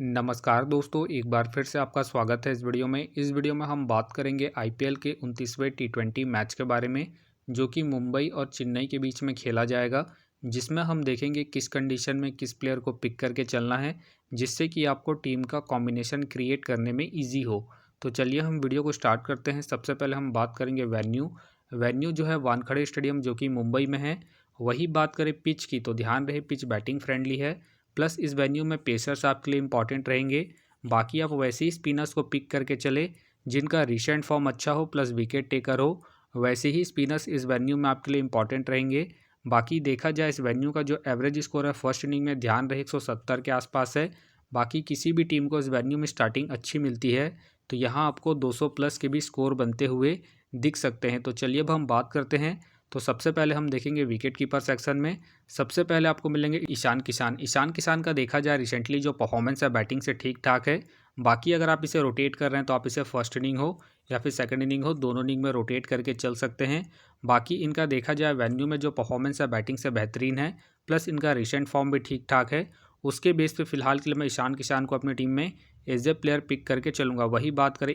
नमस्कार दोस्तों, एक बार फिर से आपका स्वागत है इस वीडियो में। इस वीडियो में हम बात करेंगे आईपीएल के 29वें टी20 मैच के बारे में, जो कि मुंबई और चेन्नई के बीच में खेला जाएगा, जिसमें हम देखेंगे किस कंडीशन में किस प्लेयर को पिक करके चलना है, जिससे कि आपको टीम का कॉम्बिनेशन क्रिएट करने में ईजी हो। तो चलिए हम वीडियो को स्टार्ट करते हैं। सबसे पहले हम बात करेंगे वेन्यू जो है वानखड़े स्टेडियम, जो कि मुंबई में है। वही बात करें पिच की, तो ध्यान रहे पिच बैटिंग फ्रेंडली है, प्लस इस वेन्यू में पेसर्स आपके लिए इंपॉर्टेंट रहेंगे। बाकी आप वैसे ही स्पिनर्स को पिक करके चले जिनका रिसेंट फॉर्म अच्छा हो प्लस विकेट टेकर हो। वैसे ही स्पिनर्स इस वेन्यू में आपके लिए इंपॉर्टेंट रहेंगे। बाकी देखा जाए इस वेन्यू का जो एवरेज स्कोर है फर्स्ट इनिंग में ध्यान रहे 170 के आसपास है। बाकी किसी भी टीम को इस वेन्यू में स्टार्टिंग अच्छी मिलती है, तो यहाँ आपको 200 प्लस के भी स्कोर बनते हुए दिख सकते हैं। तो चलिए अब हम बात करते हैं। तो सबसे पहले हम देखेंगे विकेट कीपर सेक्शन में। सबसे पहले आपको मिलेंगे ईशान किसान का देखा जाए रिसेंटली जो परफॉर्मेंस है बैटिंग से ठीक ठाक है। बाकी अगर आप इसे रोटेट कर रहे हैं तो आप इसे फर्स्ट इनिंग हो या फिर सेकंड इनिंग हो, दोनों इनिंग में रोटेट करके चल सकते हैं। बाकी इनका देखा जाए वेन्यू में जो परफॉर्मेंस है बैटिंग से बेहतरीन है, प्लस इनका रिसेंट फॉर्म भी ठीक ठाक है। उसके बेस पे फिलहाल के लिए मैं ईशान किसान को अपनी टीम में एज ए प्लेयर पिक करके चलूँगा। वही बात करें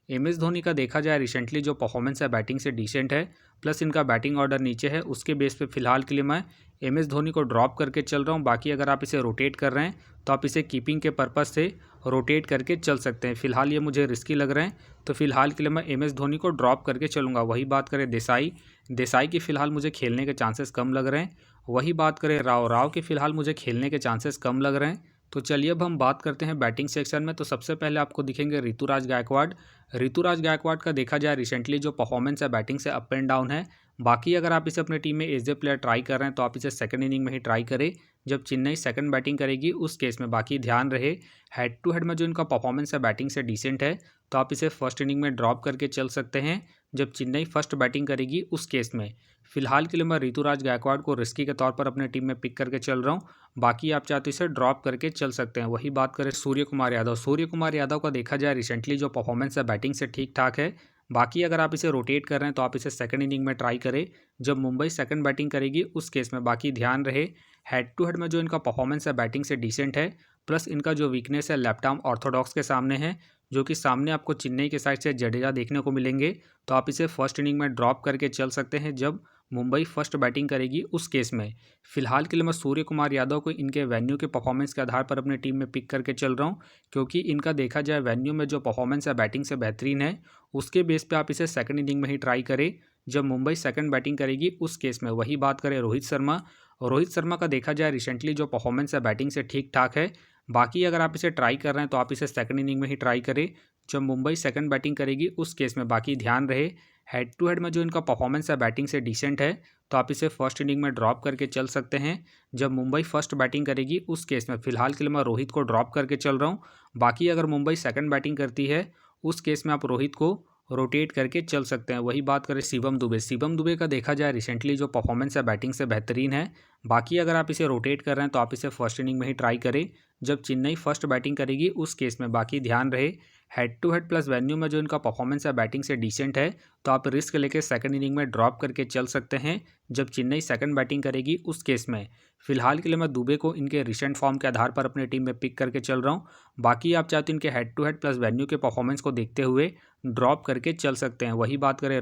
एम एस धोनी का देखा जाए रिसेंटली जो परफॉर्मेंस है बैटिंग से डिसेंट है, प्लस इनका बैटिंग ऑर्डर नीचे है। उसके बेस पे फिलहाल के लिए मैं एम एस धोनी को ड्रॉप करके चल रहा हूँ। बाकी अगर आप इसे रोटेट कर रहे हैं तो आप इसे कीपिंग के पर्पज़ से रोटेट करके चल सकते हैं। फिलहाल ये मुझे रिस्की लग रहे हैं, तो फिलहाल के लिए मैं एम एस धोनी को ड्रॉप करके चलूँगा। वही बात करें देसाई की फ़िलहाल मुझे खेलने के चांसेस कम लग रहे हैं। वही बात करें राव की फ़िलहाल मुझे खेलने के चांसेस कम लग रहे हैं। तो चलिए अब हम बात करते हैं बैटिंग सेक्शन में। तो सबसे पहले आपको दिखेंगे ऋतुराज गायकवाड़ का देखा जाए रिसेंटली जो परफॉर्मेंस है बैटिंग से अप एंड डाउन है। बाकी अगर आप इसे अपनी टीम में एज ए प्लेयर ट्राई कर रहे हैं तो आप इसे सेकंड इनिंग में ही ट्राई करें जब चेन्नई सेकंड बैटिंग करेगी उस केस में। बाकी ध्यान रहे हेड टू हेड में जो इनका परफॉर्मेंस है बैटिंग से डिसेंट है, तो आप इसे फर्स्ट इनिंग में ड्रॉप करके चल सकते हैं जब चेन्नई फर्स्ट बैटिंग करेगी उस केस में। फिलहाल के लिए मैं ऋतुराज गायकवाड़ को रिस्की के तौर पर अपने टीम में पिक करके चल रहा हूँ। बाकी आप चाहते इसे ड्रॉप करके चल सकते हैं। वही बात करें सूर्य कुमार यादव का देखा जाए रिसेंटली जो परफॉर्मेंस है बैटिंग से ठीक ठाक है। बाकी अगर आप इसे रोटेट कर रहे हैं तो आप इसे सेकंड इनिंग में ट्राई करें जब मुंबई सेकंड बैटिंग करेगी उस केस में। बाकी ध्यान रहे हेड टू हेड में जो इनका परफॉर्मेंस है बैटिंग से डिसेंट है, प्लस इनका जो वीकनेस है लेफ्ट आर्म ऑर्थोडॉक्स के सामने है, जो कि सामने आपको चेन्नई के साइड से जडेजा देखने को मिलेंगे। तो आप इसे फर्स्ट इनिंग में ड्रॉप करके चल सकते हैं जब मुंबई फर्स्ट बैटिंग करेगी उस केस में। फिलहाल के लिए मैं सूर्य कुमार यादव को इनके वेन्यू के परफॉर्मेंस के आधार पर अपनी टीम में पिक करके चल रहा हूँ, क्योंकि इनका देखा जाए वेन्यू में जो परफॉर्मेंस है बैटिंग से बेहतरीन है। उसके बेस पे आप इसे सेकंड इनिंग में ही ट्राई करें जब मुंबई सेकंड बैटिंग करेगी उस केस में। वही बात करें रोहित शर्मा का देखा जाए रिसेंटली जो परफॉर्मेंस है बैटिंग से ठीक ठाक है। बाकी अगर आप इसे ट्राई कर रहे हैं तो आप इसे सेकंड इनिंग में ही ट्राई करें जब मुंबई सेकंड बैटिंग करेगी उस केस में। बाकी ध्यान रहे हेड टू हेड में जो इनका परफॉर्मेंस है बैटिंग से डिसेंट है, तो आप इसे फर्स्ट इनिंग में ड्रॉप करके चल सकते हैं जब मुंबई फर्स्ट बैटिंग करेगी उस केस में। फिलहाल के लिए मैं रोहित को ड्रॉप करके चल रहा हूँ। बाकी अगर मुंबई सेकंड बैटिंग करती है उस केस में आप रोहित को रोटेट करके चल सकते हैं। वही बात करें शिवम दुबे का देखा जाए रिसेंटली जो परफॉर्मेंस है बैटिंग से बेहतरीन है। बाकी अगर आप इसे रोटेट कर रहे हैं तो आप इसे फर्स्ट इनिंग में ही ट्राई करें जब चेन्नई फर्स्ट बैटिंग करेगी उस केस में। बाकी ध्यान रहे head to head plus venue में जो इनका परफॉर्मेंस है बैटिंग से डिसेंट है, तो आप रिस्क लेके सेकंड इनिंग में ड्रॉप करके चल सकते हैं जब चेन्नई सेकंड बैटिंग करेगी उस केस में। फिलहाल के लिए मैं दुबे को इनके रिसेंट फॉर्म के आधार पर अपनी टीम में पिक करके चल रहा हूँ। बाकी आप चाहते हैं इनके head to head plus venue के परफॉर्मेंस को देखते हुए ड्रॉप करके चल सकते हैं। वही बात करें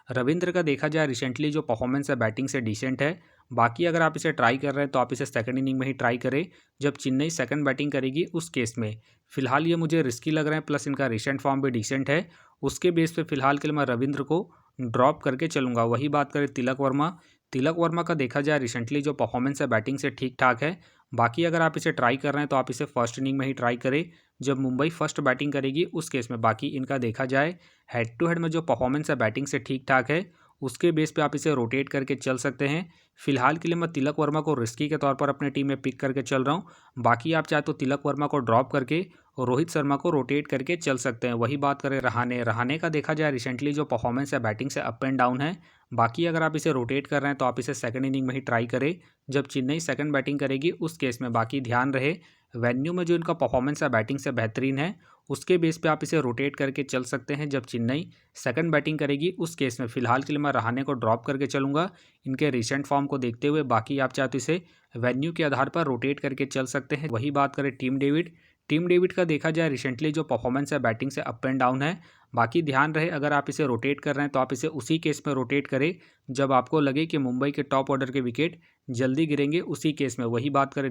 रविंद्र का देखा जाए रिसेंटली जो परफॉर्मेंस है बैटिंग से डिसेंट है। बाकी अगर आप इसे ट्राई कर रहे हैं तो आप इसे सेकंड इनिंग में ही ट्राई करें जब चेन्नई सेकंड बैटिंग करेगी उस केस में। फिलहाल ये मुझे रिस्की लग रहे हैं, प्लस इनका रिसेंट फॉर्म भी डिसेंट है। उसके बेस पे फिलहाल के लिए मैं रविंद्र को ड्रॉप करके चलूँगा। वही बात करें तिलक वर्मा का देखा जाए रिसेंटली जो परफॉर्मेंस है बैटिंग से ठीक ठाक है। बाकी अगर आप इसे ट्राई कर रहे हैं तो आप इसे फर्स्ट इनिंग में ही ट्राई करें जब मुंबई फर्स्ट बैटिंग करेगी उस केस में। बाकी इनका देखा जाए हेड टू हेड में जो परफॉर्मेंस है बैटिंग से ठीक ठाक है, उसके बेस पे आप इसे रोटेट करके चल सकते हैं। फिलहाल के लिए मैं तिलक वर्मा को रिस्की के तौर पर अपने टीम में पिक करके चल रहा हूँ। बाकी आप चाहे तो तिलक वर्मा को ड्रॉप करके और रोहित शर्मा को रोटेट करके चल सकते हैं। वही बात करें रहाने का देखा जाए रिसेंटली जो परफॉर्मेंस है बैटिंग से अप एंड डाउन है। बाकी अगर आप इसे रोटेट कर रहे हैं तो आप इसे सेकंड इनिंग में ही ट्राई करें जब चेन्नई सेकंड बैटिंग करेगी उस केस में। बाकी ध्यान रहे वेन्यू में जो इनका परफॉर्मेंस है बैटिंग से बेहतरीन है, उसके बेस पे आप इसे रोटेट करके चल सकते हैं जब चेन्नई सेकंड बैटिंग करेगी उस केस में। फिलहाल के लिए मैं रहाणे को ड्रॉप करके चलूंगा इनके रिसेंट फॉर्म को देखते हुए। बाकी आप चाहे तो इसे वेन्यू के आधार पर रोटेट करके चल सकते हैं। वही बात करें टीम डेविड का देखा जाए रिसेंटली जो परफॉर्मेंस है बैटिंग से अप एंड डाउन है। बाकी ध्यान रहे अगर आप इसे रोटेट कर रहे हैं तो आप इसे उसी केस में रोटेट करें जब आपको लगे कि मुंबई के टॉप ऑर्डर के विकेट जल्दी गिरेंगे, उसी केस में। वही बात करें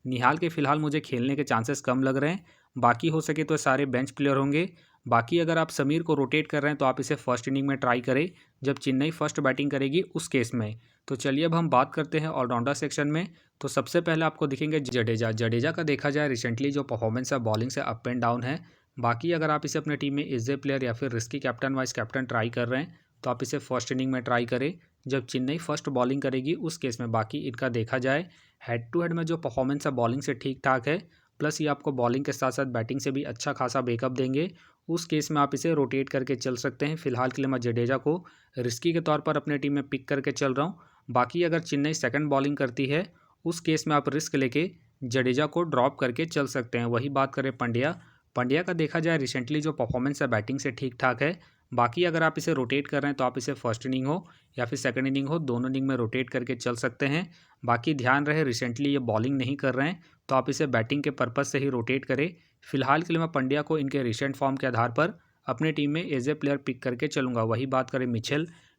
निहाल के फिलहाल मुझे खेलने के चांसेस कम लग रहे हैं। बाकी हो सके तो सारे बेंच प्लेयर होंगे। बाकी अगर आप समीर को रोटेट कर रहे हैं तो आप इसे फर्स्ट इनिंग में ट्राई करें जब चेन्नई फर्स्ट बैटिंग करेगी उस केस में। तो चलिए अब हम बात करते हैं ऑलराउंडर सेक्शन में। तो सबसे पहले आपको दिखेंगे जडेजा का देखा जाए रिसेंटली जो परफॉर्मेंस है बॉलिंग से अप एंड डाउन है। बाकी अगर आप इसे अपने टीम में एज ए प्लेयर या फिर risky captain vice captain try कर रहे हैं तो आप इसे फर्स्ट इनिंग में ट्राई करें जब चेन्नई फर्स्ट बॉलिंग करेगी उस केस में। बाकी इनका देखा जाए हेड टू हेड में जो परफॉर्मेंस है बॉलिंग से ठीक ठाक है, प्लस ये आपको बॉलिंग के साथ साथ बैटिंग से भी अच्छा खासा बैकअप देंगे। उस केस में आप इसे रोटेट करके चल सकते हैं। फिलहाल के लिए मैं जडेजा को रिस्की के तौर पर अपने टीम में पिक करके चल रहा हूँ। बाकी अगर चेन्नई सेकंड बॉलिंग करती है उस केस में आप रिस्क लेके जडेजा को ड्रॉप करके चल सकते हैं। वही बात करें पंड्या का देखा जाए रिसेंटली जो परफॉर्मेंस है बैटिंग से ठीक ठाक है। बाकी अगर आप इसे रोटेट कर रहे हैं तो आप इसे फर्स्ट इनिंग हो या फिर सेकंड इनिंग हो, दोनों इनिंग में रोटेट करके चल सकते हैं। बाकी ध्यान रहे रिसेंटली ये बॉलिंग नहीं कर रहे हैं तो आप इसे बैटिंग के पर्पज़ से ही रोटेट करें। फिलहाल के लिए मैं पंड्या को इनके रिसेंट फॉर्म के आधार पर अपने टीम में एज ए प्लेयर पिक करके चलूँगा। वही बात करें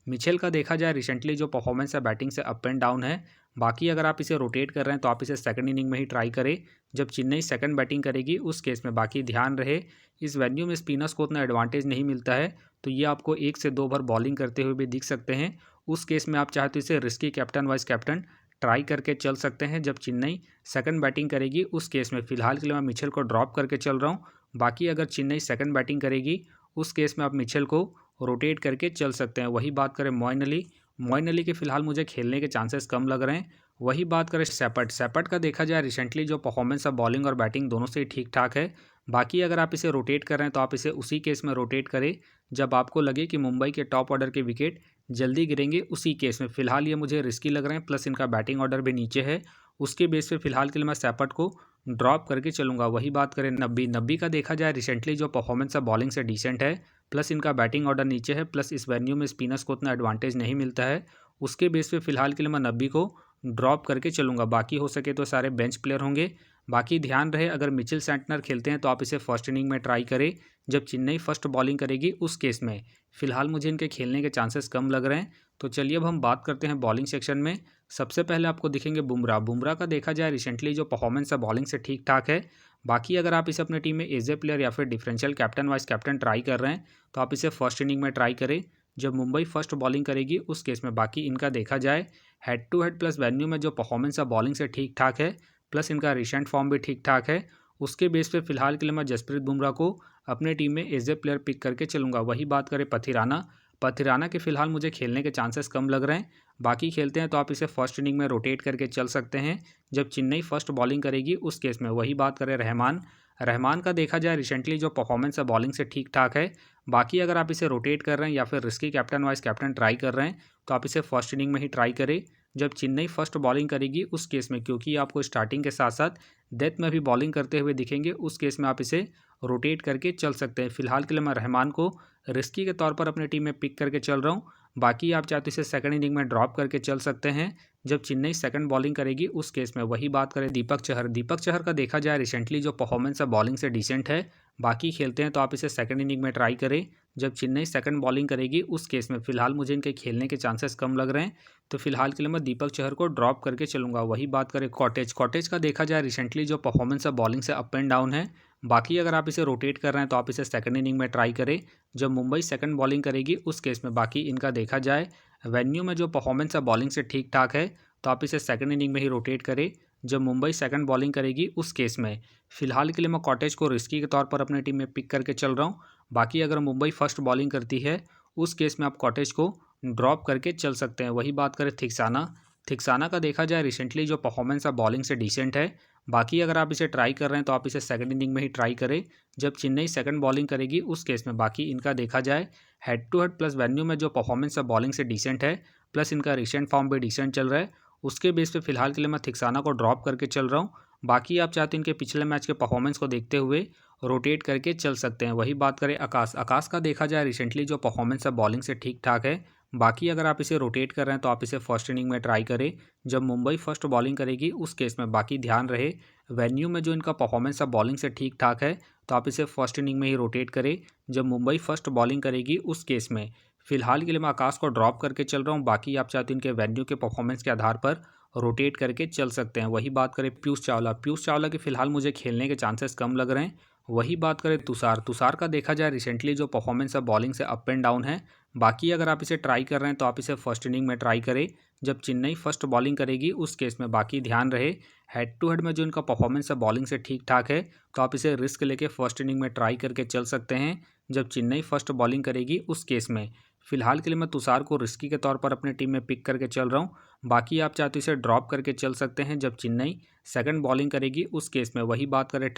मिचेल का देखा जाए रिसेंटली जो परफॉर्मेंस है बैटिंग से अप एंड डाउन है। बाकी अगर आप इसे रोटेट कर रहे हैं तो आप इसे सेकंड इनिंग में ही ट्राई करें जब चेन्नई सेकंड बैटिंग करेगी उस केस में। बाकी ध्यान रहे इस वेन्यू में स्पिनर्स को उतना एडवांटेज नहीं मिलता है, तो ये आपको 1 से 2 ओवर बॉलिंग करते हुए भी दिख सकते हैं। उस केस में आप चाहे तो इसे risky captain vice captain try करके चल सकते हैं जब चेन्नई सेकंड बैटिंग करेगी उस केस में। फिलहाल के लिए मैं मिचेल को ड्रॉप करके चल रहा हूँ। बाकी अगर चेन्नई सेकंड बैटिंग करेगी उस केस में आप मिचेल को रोटेट करके चल सकते हैं। वही बात करें मोइन अली के फिलहाल मुझे खेलने के चांसेस कम लग रहे हैं। वही बात करें सेपट का देखा जाए रिसेंटली जो परफॉर्मेंस है बॉलिंग और बैटिंग दोनों से ही ठीक ठाक है। बाकी अगर आप इसे रोटेट कर रहे हैं तो आप इसे उसी केस में रोटेट करें जब आपको लगे कि मुंबई के टॉप ऑर्डर के विकेट जल्दी गिरेंगे, उसी केस में। फिलहाल ये मुझे रिस्की लग रहे हैं, प्लस इनका बैटिंग ऑर्डर भी नीचे है। उसके बेस पे फिलहाल के लिए मैं सेपट को ड्रॉप करके चलूंगा। वही बात करें नब्बी का देखा जाए रिसेंटली जो परफॉर्मेंस है बॉलिंग से डिसेंट है, प्लस इनका बैटिंग ऑर्डर नीचे है, प्लस इस वेन्यू में स्पिनर्स को उतना एडवांटेज नहीं मिलता है। उसके बेस पे फिलहाल के लिए मैं नब्बी को ड्रॉप करके चलूंगा। बाकी हो सके तो सारे बेंच प्लेयर होंगे। बाकी ध्यान रहे अगर मिचेल सैंटनर खेलते हैं तो आप इसे फर्स्ट इनिंग में ट्राई करें जब चेन्नई फर्स्ट बॉलिंग करेगी उस केस में। फिलहाल मुझे इनके खेलने के चांसेस कम लग रहे हैं। तो चलिए अब हम बात करते हैं बॉलिंग सेक्शन में। सबसे पहले आपको दिखेंगे बुमराह का देखा जाए रिसेंटली जो परफॉर्मेंस है बॉलिंग से ठीक ठाक है। बाकी अगर आप इसे अपनी टीम में एज ए प्लेयर या फिर differential captain vice captain try कर रहे हैं तो आप इसे फर्स्ट इनिंग में ट्राई करें जब मुंबई फर्स्ट बॉलिंग करेगी उस केस में। बाकी इनका देखा जाए head to head plus venue में जो परफॉर्मेंस है बॉलिंग से ठीक ठाक है, प्लस इनका रिसेंट फॉर्म भी ठीक ठाक है। उसके बेस पे फिलहाल के लिए मैं जसप्रीत बुमराह को अपने टीम में एज ए प्लेयर पिक करके चलूँगा। वही बात करें पथिराना के फिलहाल मुझे खेलने के चांसेस कम लग रहे हैं। बाकी खेलते हैं तो आप इसे फर्स्ट इनिंग में रोटेट करके चल सकते हैं जब चेन्नई फर्स्ट बॉलिंग करेगी उस केस में। वही बात करें रहमान का देखा जाए रिसेंटली जो परफॉर्मेंस है बॉलिंग से ठीक ठाक है। बाकी अगर आप इसे रोटेट कर रहे हैं या फिर risky captain vice captain try कर रहे हैं तो आप इसे फर्स्ट इनिंग में ही ट्राई करें जब चेन्नई फर्स्ट बॉलिंग करेगी उस केस में, क्योंकि आपको स्टार्टिंग के साथ साथ डेथ में भी बॉलिंग करते हुए दिखेंगे। उस केस में आप इसे रोटेट करके चल सकते हैं। फिलहाल के लिए मैं रहमान को रिस्की के तौर पर अपनी टीम में पिक करके चल रहा हूँ। बाकी आप चाहे तो इसे सेकंड इनिंग में ड्रॉप करके चल सकते हैं जब चेन्नई सेकंड बॉलिंग करेगी उस केस में। वही बात करें दीपक चहर का देखा जाए रिसेंटली जो परफॉर्मेंस है बॉलिंग से डिसेंट है। बाकी खेलते हैं तो आप इसे सेकंड इनिंग में ट्राई करें जब चेन्नई सेकंड बॉलिंग करेगी उस केस में। फिलहाल मुझे इनके खेलने के चांसेस कम लग रहे हैं, तो फिलहाल के लिए मैं दीपक चहर को ड्रॉप करके चलूंगा। वही बात करें कॉटेज का देखा जाए रिसेंटली जो परफॉर्मेंस है बॉलिंग से अप एंड डाउन है। बाकी अगर आप इसे रोटेट कर रहे हैं तो आप इसे सेकंड इनिंग में ट्राई करें जब मुंबई सेकंड बॉलिंग करेगी उस केस में। बाकी इनका देखा जाए वेन्यू में जो परफॉर्मेंस है बॉलिंग से ठीक ठाक है, तो आप इसे सेकंड इनिंग में ही रोटेट करें जब मुंबई सेकंड बॉलिंग करेगी उस केस में। फिलहाल के लिए मैं कॉटेज को रिस्की के तौर पर अपनी टीम में पिक करके चल रहा हूँ। बाकी अगर मुंबई फर्स्ट बॉलिंग करती है उस केस में आप कॉटेज को ड्रॉप करके चल सकते हैं। वही बात करें थिक्साना का देखा जाए रिसेंटली जो परफॉर्मेंस है बॉलिंग से डिसेंट है। बाकी अगर आप इसे ट्राई कर रहे हैं तो आप इसे सेकंड इनिंग में ही ट्राई करें जब चेन्नई सेकंड बॉलिंग करेगी उस केस में। बाकी इनका देखा जाए head to head plus venue में जो परफॉर्मेंस है बॉलिंग से डिसेंट है, प्लस इनका रिसेंट फॉर्म भी डिसेंट चल रहा है, उसके बेस पे फिलहाल के लिए मैं थिक्साना को ड्रॉप करके चल रहा हूँ। बाकी आप चाहते हैं इनके पिछले मैच के परफॉर्मेंस को देखते हुए रोटेट करके चल सकते हैं। वही बात करें आकाश का देखा जाए रिसेंटली जो परफॉर्मेंस है बॉलिंग से ठीक ठाक है। बाकी अगर आप इसे रोटेट कर रहे हैं तो आप इसे फर्स्ट इनिंग में ट्राई करें जब मुंबई फर्स्ट बॉलिंग करेगी उस केस में। बाकी ध्यान रहे वेन्यू में जो इनका परफॉर्मेंस है बॉलिंग से ठीक ठाक है तो आप इसे फर्स्ट इनिंग में ही रोटेट करें जब मुंबई फर्स्ट बॉलिंग करेगी उस केस में। फिलहाल के लिए मैं आकाश को ड्रॉप करके चल रहा हूँ। बाकी आप चाहते हैं इनके वेन्यू के परफॉर्मेंस के आधार पर रोटेट करके चल सकते हैं। वही बात करें पीयूष चावला के फिलहाल मुझे खेलने के चांसेस कम लग रहे हैं। वही बात करें तुषार का देखा जाए रिसेंटली जो परफॉर्मेंस है बॉलिंग से अप एंड डाउन है। बाकी अगर आप इसे ट्राई कर रहे हैं तो आप इसे फर्स्ट इनिंग में ट्राई करें जब चेन्नई फर्स्ट बॉलिंग करेगी उस केस में। बाकी ध्यान रहे हेड टू हेड में जो इनका परफॉर्मेंस है बॉलिंग से ठीक ठाक है तो आप इसे रिस्क लेके फर्स्ट इनिंग में ट्राई करके चल सकते हैं जब चेन्नई फर्स्ट बॉलिंग करेगी उस केस में। फिलहाल के लिए मैं तुषार को रिस्की के तौर पर अपनी टीम में पिक करके चल रहा हूँ। बाकी आप चाहते इसे ड्रॉप करके चल सकते हैं जब चेन्नई सेकंड बॉलिंग करेगी उस केस में। वही बात करें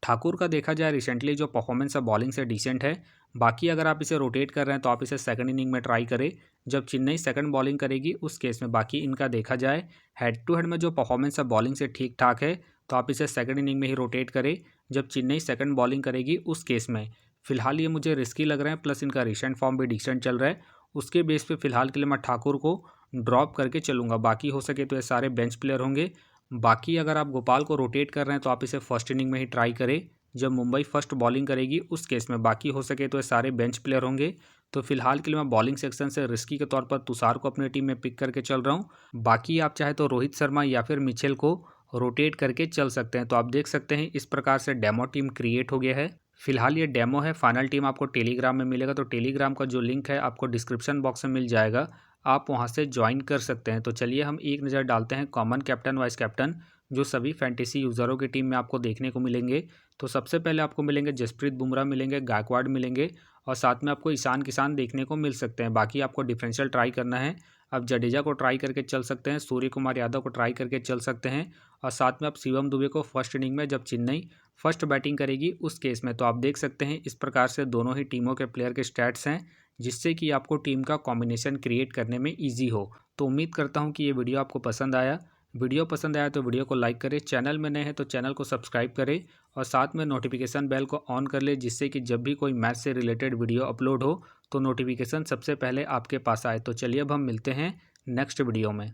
ठाकुर का देखा जाए रिसेंटली जो परफॉर्मेंस है बॉलिंग से डिसेंट है। बाकी अगर आप इसे रोटेट कर रहे हैं तो आप इसे सेकंड इनिंग में ट्राई करें जब चेन्नई सेकंड बॉलिंग करेगी उस केस में। बाकी इनका देखा जाए हेड टू हेड में जो परफॉर्मेंस है बॉलिंग से ठीक ठाक है तो आप इसे सेकंड इनिंग में ही रोटेट करें जब चेन्नई सेकंड बॉलिंग करेगी उस केस में। फिलहाल ये मुझे रिस्की लग रहे हैं, प्लस इनका रिसेंट फॉर्म भी डिसेंट चल रहा है। उसके बेस पे फिलहाल के लिए मैं ठाकुर को ड्रॉप करके चलूँगा। बाकी हो सके तो ये सारे बेंच प्लेयर होंगे। बाकी अगर आप गोपाल को रोटेट कर रहे हैं तो आप इसे फर्स्ट इनिंग में ही ट्राई करें जब मुंबई फर्स्ट बॉलिंग करेगी उस केस में। बाकी हो सके तो ये सारे बेंच प्लेयर होंगे। तो फिलहाल के लिए मैं बॉलिंग सेक्शन से रिस्की के तौर पर तुषार को अपनी टीम में पिक करके चल रहा हूँ। बाकी आप चाहे तो रोहित शर्मा या फिर मिचेल को रोटेट करके चल सकते हैं। तो आप देख सकते हैं इस प्रकार से डेमो टीम क्रिएट हो गया है। फिलहाल ये डेमो है, फाइनल टीम आपको टेलीग्राम में मिलेगा। तो टेलीग्राम का जो लिंक है आपको डिस्क्रिप्शन बॉक्स में मिल जाएगा, आप वहां से ज्वाइन कर सकते हैं। तो चलिए हम एक नज़र डालते हैं कॉमन कैप्टन वाइस कैप्टन जो सभी फैंटेसी यूज़रों की टीम में आपको देखने को मिलेंगे। तो सबसे पहले आपको मिलेंगे जसप्रीत बुमराह मिलेंगे, गायकवाड़ मिलेंगे और साथ में आपको ईशान किसान देखने को मिल सकते हैं। बाकी आपको डिफरेंशियल ट्राई करना है, आप जडेजा को ट्राई करके चल सकते हैं, सूर्य कुमार यादव को ट्राई करके चल सकते हैं और साथ में आप शिवम दुबे को फर्स्ट इनिंग में जब चेन्नई फर्स्ट बैटिंग करेगी उस केस में। तो आप देख सकते हैं इस प्रकार से दोनों ही टीमों के प्लेयर के स्टैट्स हैं जिससे कि आपको टीम का कॉम्बिनेशन क्रिएट करने में ईजी हो। तो उम्मीद करता हूँ कि ये वीडियो आपको पसंद आया। वीडियो पसंद आया तो वीडियो को लाइक करें, चैनल में नए हैं तो चैनल को सब्सक्राइब करें और साथ में नोटिफिकेशन बेल को ऑन कर ले जिससे कि जब भी कोई मैच से रिलेटेड वीडियो अपलोड हो तो नोटिफिकेशन सबसे पहले आपके पास आए। तो चलिए अब हम मिलते हैं नेक्स्ट वीडियो में।